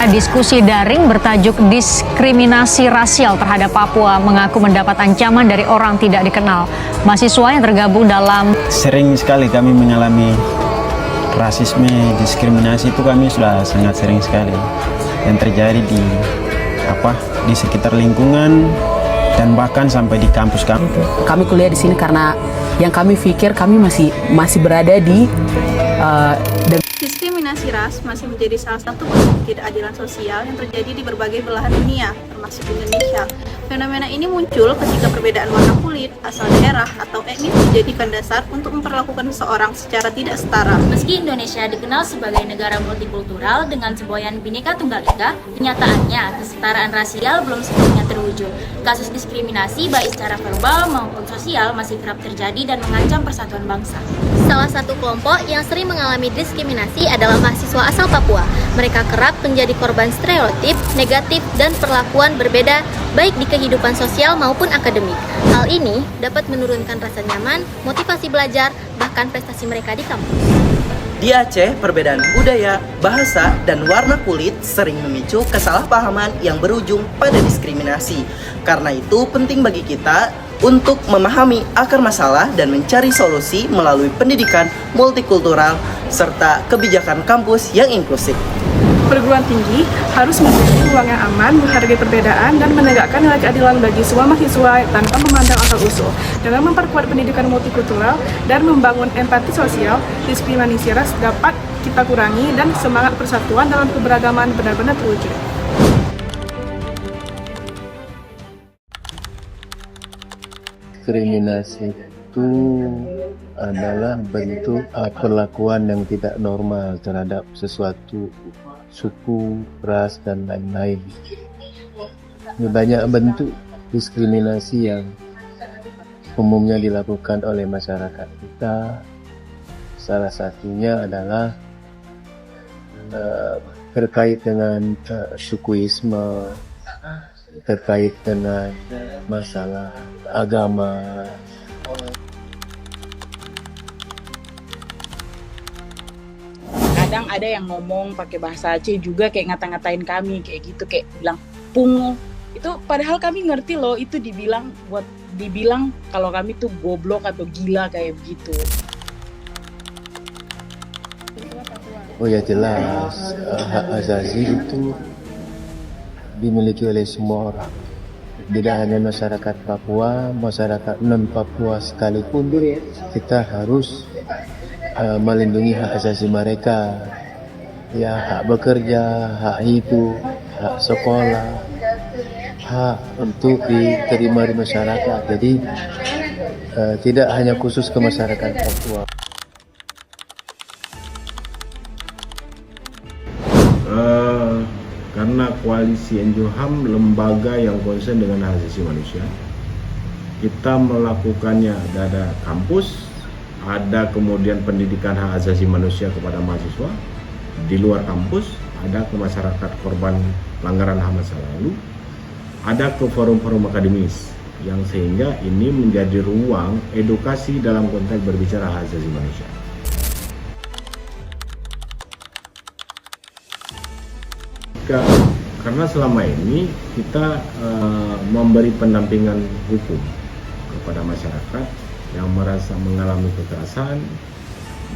Diskusi daring bertajuk diskriminasi rasial terhadap Papua mengaku mendapat ancaman dari orang tidak dikenal. Mahasiswa yang tergabung dalam sering sekali kami mengalami rasisme, diskriminasi itu kami sudah sangat sering sekali yang terjadi di sekitar lingkungan dan bahkan sampai di kampus kami. Kami kuliah di sini karena yang kami pikir kami masih berada di Diskriminasi ras masih menjadi salah satu bentuk ketidakadilan sosial yang terjadi di berbagai belahan dunia, termasuk Indonesia. Fenomena ini muncul ketika perbedaan warna kulit, asal daerah, atau etnis dijadikan dasar untuk memperlakukan seseorang secara tidak setara. Meski Indonesia dikenal sebagai negara multikultural dengan semboyan Bhinneka Tunggal Ika, kenyataannya kesetaraan rasial belum sepenuhnya terwujud. Kasus diskriminasi baik secara verbal maupun sosial masih kerap terjadi dan mengancam persatuan bangsa. Salah satu kelompok yang sering mengalami diskriminasi adalah mahasiswa asal Papua. Mereka kerap menjadi korban stereotip, negatif, dan perlakuan berbeda baik di kehidupan sosial maupun akademik. Hal ini dapat menurunkan rasa nyaman, motivasi belajar, bahkan prestasi mereka di kampus. Di Aceh, perbedaan budaya, bahasa, dan warna kulit sering memicu kesalahpahaman yang berujung pada diskriminasi. Karena itu, penting bagi kita untuk memahami akar masalah dan mencari solusi melalui pendidikan multikultural serta kebijakan kampus yang inklusif. Perguruan tinggi harus menjadi ruang yang aman, menghargai perbedaan, dan menegakkan nilai keadilan bagi semua mahasiswa tanpa memandang asal-usul. Dengan memperkuat pendidikan multikultural dan membangun empati sosial, diskriminasi ras dapat kita kurangi dan semangat persatuan dalam keberagaman benar-benar terwujud. Diskriminasi itu adalah bentuk perlakuan yang tidak normal terhadap sesuatu suku, ras, dan lain-lain. Banyak bentuk diskriminasi yang umumnya dilakukan oleh masyarakat kita. Salah satunya adalah terkait dengan sukuisme, terkait dengan masalah agama. Kadang ada yang ngomong pakai bahasa Aceh juga kayak ngata-ngatain kami kayak gitu, kayak bilang pungo. Itu padahal kami ngerti loh itu dibilang kalau kami tuh goblok atau gila kayak begitu. Oh ya jelas, hak asasi itu dimiliki oleh semua orang. Tidak hanya masyarakat Papua, masyarakat non-Papua sekalipun kita harus melindungi hak asasi mereka, ya, hak bekerja, hak hidup, hak sekolah, hak untuk diterima di masyarakat. Jadi tidak hanya khusus ke masyarakat Papua. Karena koalisi NGO HAM lembaga yang konsen dengan hak asasi manusia, kita melakukannya ada kampus, ada kemudian pendidikan hak asasi manusia kepada mahasiswa di luar kampus, ada ke masyarakat korban pelanggaran HAM masa lalu, ada ke forum-forum akademis, yang sehingga ini menjadi ruang edukasi dalam konteks berbicara hak asasi manusia. Karena selama ini kita memberi pendampingan hukum kepada masyarakat yang merasa mengalami kekerasan,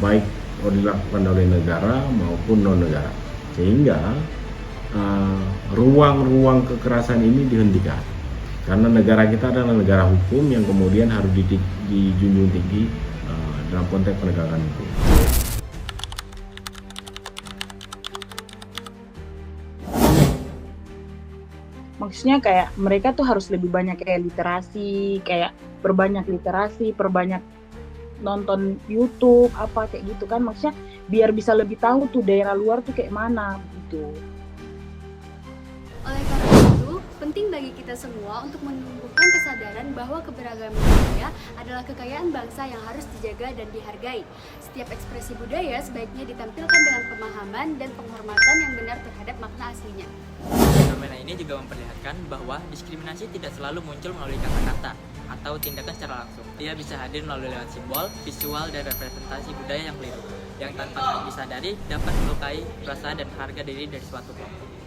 baik dilakukan oleh negara maupun non-negara, sehingga ruang-ruang kekerasan ini dihentikan. Karena negara kita adalah negara hukum yang kemudian harus dijunjung tinggi dalam konteks penegakan hukum. Maksudnya kayak mereka tuh harus lebih banyak kayak literasi, kayak perbanyak literasi, perbanyak nonton YouTube apa kayak gitu kan, maksudnya biar bisa lebih tahu tuh daerah luar tuh kayak mana gitu. Oleh karena itu, penting bagi kita semua untuk menumbuhkan kesadaran bahwa keberagaman budaya adalah kekayaan bangsa yang harus dijaga dan dihargai. Setiap ekspresi budaya sebaiknya ditampilkan dengan pemahaman dan penghormatan yang benar terhadap makna aslinya. Fenomena ini juga memperlihatkan bahwa diskriminasi tidak selalu muncul melalui kata-kata atau tindakan secara langsung. Ia bisa hadir melalui lewat simbol, visual, dan representasi budaya yang keliru, yang tanpa disadari dapat melukai perasaan dan harga diri dari suatu kelompok.